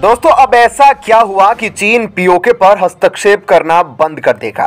दोस्तों, अब ऐसा क्या हुआ कि चीन पीओके पर हस्तक्षेप करना बंद कर देगा।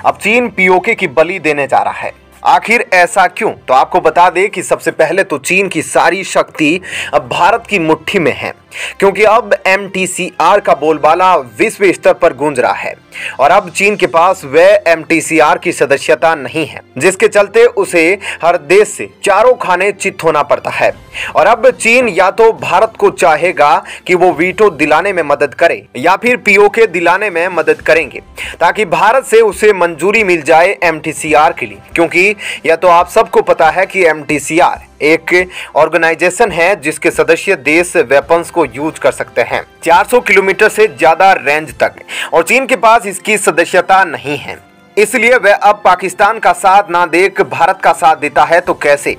अब चीन पीओके की बलि देने जा रहा है। आखिर ऐसा क्यों? तो आपको बता दें कि सबसे पहले तो चीन की सारी शक्ति अब भारत की मुट्ठी में है, क्योंकि अब एमटीसीआर का बोलबाला विश्व स्तर पर गूंज रहा है और अब चीन के पास वह एमटीसीआर की सदस्यता नहीं है, जिसके चलते उसे हर देश से चारों खाने चित होना पड़ता है। और अब चीन या तो भारत को चाहेगा कि वो वीटो दिलाने में मदद करे या फिर पीओके दिलाने में मदद करेंगे, ताकि भारत से उसे मंजूरी मिल जाए एमटीसीआर के लिए। क्योंकि यह तो आप सबको पता है कि एमटीसीआर एक ऑर्गेनाइजेशन है जिसके सदस्य देश वेपन्स को यूज कर सकते हैं 400 किलोमीटर से ज्यादा रेंज तक, और चीन के पास इसकी सदस्यता नहीं है। इसलिए वह अब पाकिस्तान का साथ ना देख भारत का साथ देता है। तो कैसे?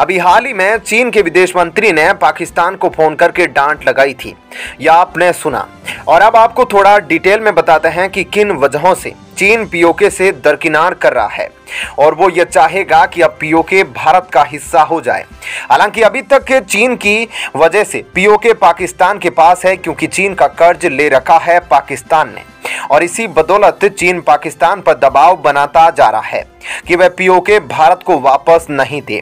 अभी हाल ही में चीन के विदेश मंत्री ने पाकिस्तान को फोन करके डांट लगाई थी, या आपने सुना। और अब आपको थोड़ा डिटेल में बताते हैं कि किन वजहों से चीन पीओके से दरकिनार कर रहा है, और वो ये चाहेगा कि अब पीओके भारत का हिस्सा हो जाए। हालांकि अभी तक चीन की वजह से पीओके पाकिस्तान के पास है, क्योंकि चीन का कर्ज ले रखा है पाकिस्तान ने, और इसी बदौलत चीन पाकिस्तान पर दबाव बनाता जा रहा है कि वह पीओके भारत को वापस नहीं दे।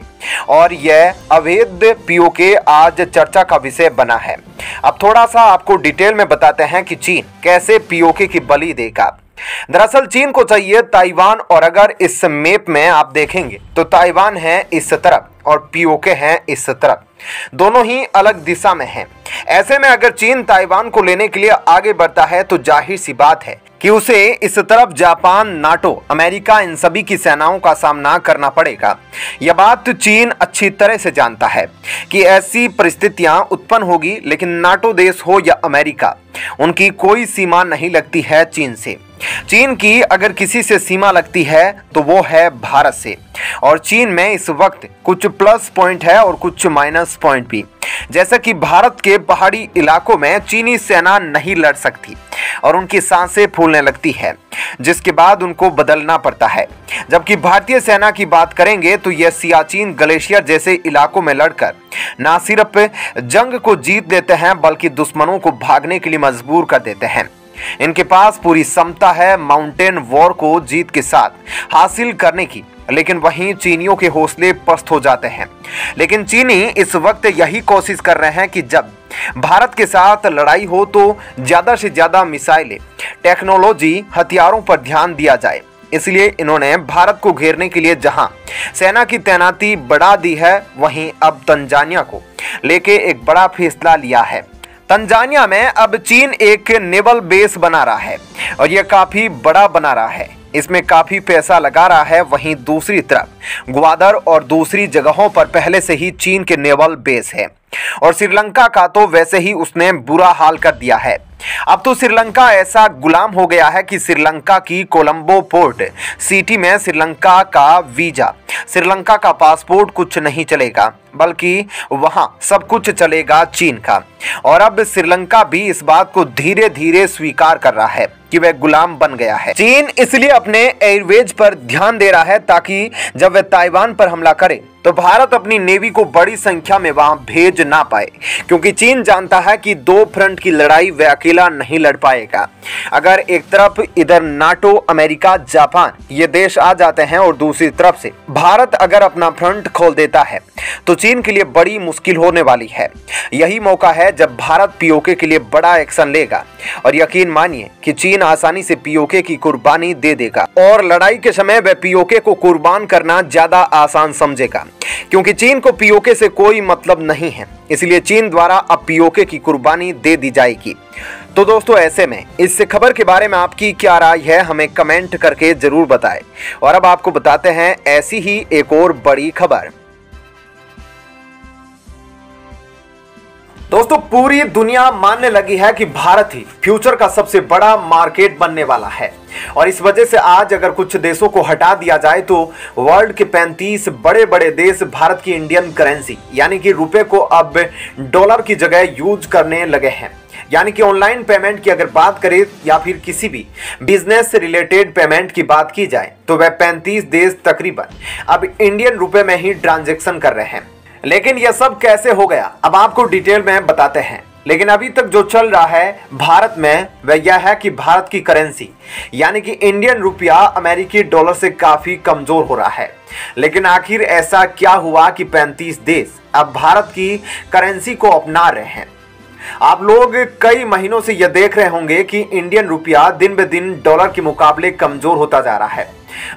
और यह अवैध पीओके आज चर्चा का विषय बना है। अब थोड़ा सा आपको डिटेल में बताते हैं कि चीन कैसे पीओके की बलि देगा। दरअसल चीन को चाहिए ताइवान, और अगर इस मैप में आप देखेंगे तो ताइवान है इस तरफ और पीओके है इस तरफ, दोनों ही अलग दिशा में हैं। ऐसे में अगर चीन ताइवान को लेने के लिए आगे बढ़ता है तो जाहिर सी बात है कि उसे इस तरफ जापान, नाटो, अमेरिका, इन सभी की सेनाओं का सामना करना पड़ेगा। यह बात चीन अच्छी तरह से जानता है कि ऐसी परिस्थितियां उत्पन्न होगी, लेकिन नाटो देश हो या अमेरिका, उनकी कोई सीमा नहीं लगती है चीन से। चीन की अगर किसी से सीमा लगती है तो वो है भारत से, और चीन में इस वक्त कुछ प्लस पॉइंट है और कुछ माइनस पॉइंट भी। जैसा कि भारत के पहाड़ी इलाकों में चीनी सेना नहीं लड़ सकती और उनकी सांसें फूलने लगती है, जिसके बाद उनको बदलना पड़ता है। जबकि भारतीय सेना की बात करेंगे तो यह सियाचिन ग्लेशियर जैसे इलाकों में लड़कर ना सिर्फ जंग को जीत लेते हैं, बल्कि दुश्मनों को भागने के लिए मजबूर कर देते हैं। इनके पास पूरी क्षमता है माउंटेन वॉर को जीत के साथ हासिल करने की, लेकिन वहीं चीनियों के हौसले पस्त हो जाते हैं। लेकिन चीनी इस वक्त यही कोशिश कर रहे हैं कि जब भारत के साथ लड़ाई हो तो ज्यादा से ज्यादा मिसाइलें, टेक्नोलॉजी, हथियारों पर ध्यान दिया जाए। इसलिए इन्होंने भारत को घेरने के लिए जहां सेना की तैनाती बढ़ा दी है, वहीं अब तंजानिया को लेके एक बड़ा फैसला लिया है। तंजानिया में अब चीन एक नेवल बेस बना रहा है, और यह काफी बड़ा बना रहा है। इसमें काफी पैसा लगा रहा है। वहीं दूसरी तरफ ग्वादर और दूसरी जगहों पर पहले से ही चीन के नेवल बेस है, और श्रीलंका का तो वैसे ही उसने बुरा हाल कर दिया है। अब तो श्रीलंका ऐसा गुलाम हो गया है कि श्रीलंका की कोलंबो पोर्ट सिटी में श्रीलंका का वीजा, श्रीलंका का पासपोर्ट कुछ नहीं चलेगा, बल्कि वहां सब कुछ चलेगा चीन का। और अब श्रीलंका भी इस बात को धीरे धीरे स्वीकार कर रहा है कि वह गुलाम बन गया है। चीन इसलिए अपने एयरवेज पर ध्यान दे रहा है, ताकि जब वह ताइवान पर हमला करे तो भारत अपनी नेवी को बड़ी संख्या में वहां भेज ना पाए, क्योंकि चीन जानता है कि दो फ्रंट की लड़ाई वह अकेला नहीं लड़ पाएगा। अगर एक तरफ इधर नाटो, अमेरिका, जापान ये देश आ जाते हैं और दूसरी तरफ से भारत अगर अपना फ्रंट खोल देता है तो चीन के लिए बड़ी मुश्किल होने वाली है। यही मौका है जब भारत पीओके के लिए बड़ा एक्शन लेगा, और यकीन मानिए कि चीन आसानी से पीओके की कुर्बानी दे देगा, और लड़ाई के समय वह पीओके को कुर्बान करना ज्यादा आसान समझेगा, क्योंकि चीन को पीओके से कोई मतलब नहीं है। इसलिए चीन द्वारा अब पीओके की कुर्बानी दे दी जाएगी। तो दोस्तों, ऐसे में इस खबर के बारे में आपकी क्या राय है, हमें कमेंट करके जरूर बताएं। और अब आपको बताते हैं ऐसी ही एक और बड़ी खबर। दोस्तों, पूरी दुनिया मानने लगी है कि भारत ही फ्यूचर का सबसे बड़ा मार्केट बनने वाला है, और इस वजह से आज अगर कुछ देशों को हटा दिया जाए तो वर्ल्ड के 35 बड़े बड़े देश भारत की इंडियन करेंसी यानी कि रुपए को अब डॉलर की जगह यूज करने लगे हैं। यानी कि ऑनलाइन पेमेंट की अगर बात करें या फिर किसी भी बिजनेस से रिलेटेड पेमेंट की बात की जाए तो वह 35 देश तकरीबन अब इंडियन रुपए में ही ट्रांजैक्शन कर रहे हैं। लेकिन यह सब कैसे हो गया, अब आपको डिटेल में बताते हैं। लेकिन अभी तक जो चल रहा है भारत में वह यह है कि भारत की करेंसी यानी कि इंडियन रुपया अमेरिकी डॉलर से काफी कमजोर हो रहा है। लेकिन आखिर ऐसा क्या हुआ कि 35 देश अब भारत की करेंसी को अपना रहे हैं। आप लोग कई महीनों से यह देख रहे होंगे कि इंडियन रुपया दिन ब दिन डॉलर के मुकाबले कमजोर होता जा रहा है।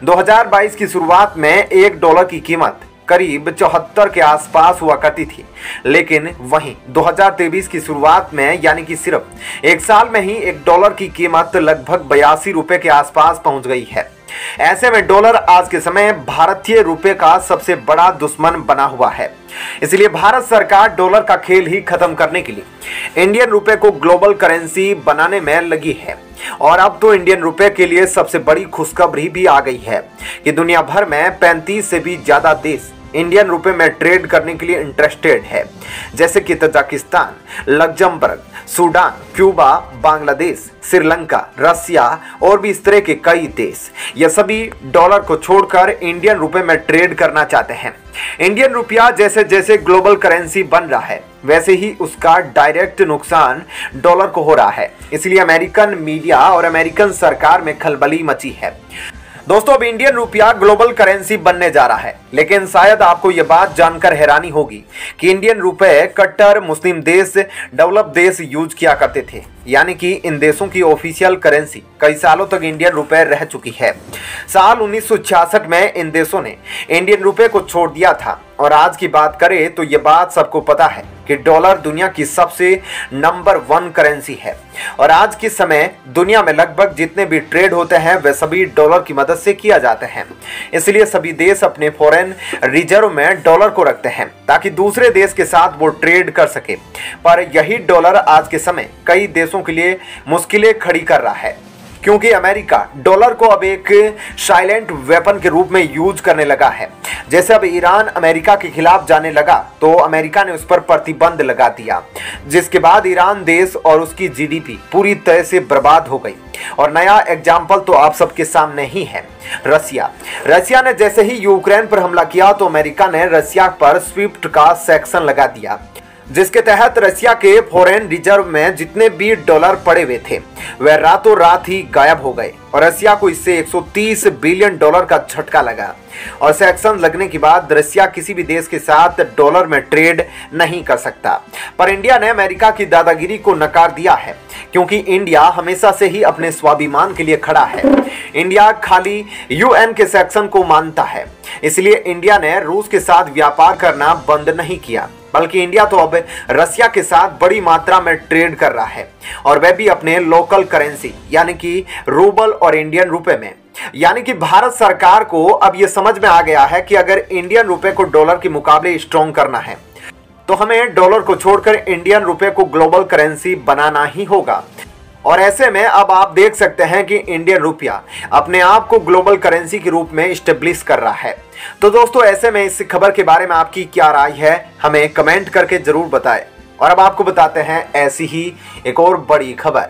2022 की शुरुआत में $1 की कीमत करीब 74 के आसपास हुआ करती थी, लेकिन वहीं 2023 की शुरुआत में यानी कि सिर्फ एक साल में ही $1 की कीमत लगभग 82 रुपए के आसपास पहुंच गई है। ऐसे में डॉलर आज के समय भारतीय रुपए का सबसे बड़ा दुश्मन बना हुआ है। इसलिए भारत सरकार डॉलर का खेल ही खत्म करने के लिए इंडियन रुपए को ग्लोबल करेंसी बनाने में लगी है। और अब तो इंडियन रुपए के लिए सबसे बड़ी खुशखबरी भी आ गई है कि दुनिया भर में 35 से भी ज्यादा देश इंडियन रुपए में ट्रेड करने के लिए इंटरेस्टेड है, जैसे कि Tajikistan, Luxembourg, Sudan, Cuba, Bangladesh, Sri Lanka, Russia और भी इस तरह के कई देश। यह सभी डॉलर को छोड़कर इंडियन रुपए में ट्रेड करना चाहते हैं। इंडियन रुपया जैसे जैसे ग्लोबल करेंसी बन रहा है वैसे ही उसका डायरेक्ट नुकसान डॉलर को हो रहा है। इसलिए अमेरिकन मीडिया और अमेरिकन सरकार में खलबली मची है। दोस्तों, अब इंडियन रुपया ग्लोबल करेंसी बनने जा रहा है, लेकिन शायद आपको यह बात जानकर हैरानी होगी कि इंडियन रुपए कट्टर मुस्लिम देश, डेवलप देश यूज किया करते थे, यानी कि इन देशों की ऑफिशियल करेंसी कई सालों तक इंडियन रुपए रह चुकी है। साल 1966 में इन देशों ने इंडियन रुपए को छोड़ दिया था। और आज की बात करें तो यह बात सबको पता है कि डॉलर दुनिया की सबसे नंबर 1 करेंसी है। और आज के समय दुनिया में लगभग जितने भी ट्रेड होते हैं वे सभी डॉलर की मदद से किया जाते हैं। इसलिए सभी देश अपने फॉरेन रिजर्व में डॉलर को रखते हैं ताकि दूसरे देश के साथ वो ट्रेड कर सके। पर यही डॉलर आज के समय कई देशों के लिए मुश्किलें खड़ी कर रहा है, क्योंकि अमेरिका डॉलर को अब एक साइलेंट वेपन के रूप में यूज करने लगा है। जैसे अब ईरान अमेरिका के खिलाफ जाने लगा तो अमेरिका ने उस पर प्रतिबंध लगा दिया, जिसके बाद ईरान देश और उसकी जीडीपी पूरी तरह से बर्बाद हो गई। और नया एग्जाम्पल तो आप सबके सामने ही है, रसिया ने जैसे ही यूक्रेन पर हमला किया तो अमेरिका ने रसिया पर स्विफ्ट का सेक्शन लगा दिया, जिसके तहत रसिया के फॉरेन रिजर्व में जितने भी डॉलर पड़े हुए थे वह रातों रात ही गायब हो गए। और रसिया को इससे 130 बिलियन डॉलर का झटका लगा। और सैंक्शन लगने के बाद रसिया किसी भी देश के साथ डॉलर में ट्रेड नहीं कर सकता। पर इंडिया ने अमेरिका की दादागिरी को नकार दिया है, क्योंकि इंडिया हमेशा से ही अपने स्वाभिमान के लिए खड़ा है। इंडिया खाली यूएन के सेक्शन को मानता है, इसलिए इंडिया ने रूस के साथ व्यापार करना बंद नहीं किया, बल्कि इंडिया तो अब रसिया के साथ बड़ी मात्रा में ट्रेड कर रहा है, और वह भी अपने लोकल करेंसी यानी कि रूबल और इंडियन रुपए में। यानी कि भारत सरकार को अब यह समझ में आ गया है कि अगर इंडियन रुपए को डॉलर के मुकाबले स्ट्रॉन्ग करना है तो हमें डॉलर को छोड़कर इंडियन रुपए को ग्लोबल करेंसी बनाना ही होगा। और ऐसे में अब आप देख सकते हैं कि इंडियन रुपया अपने आप को ग्लोबल करेंसी के रूप में स्टेब्लिश कर रहा है। तो दोस्तों, ऐसे में इस खबर के बारे में आपकी क्या राय है हमें कमेंट करके जरूर बताएं। और अब आपको बताते हैं ऐसी ही एक और बड़ी खबर।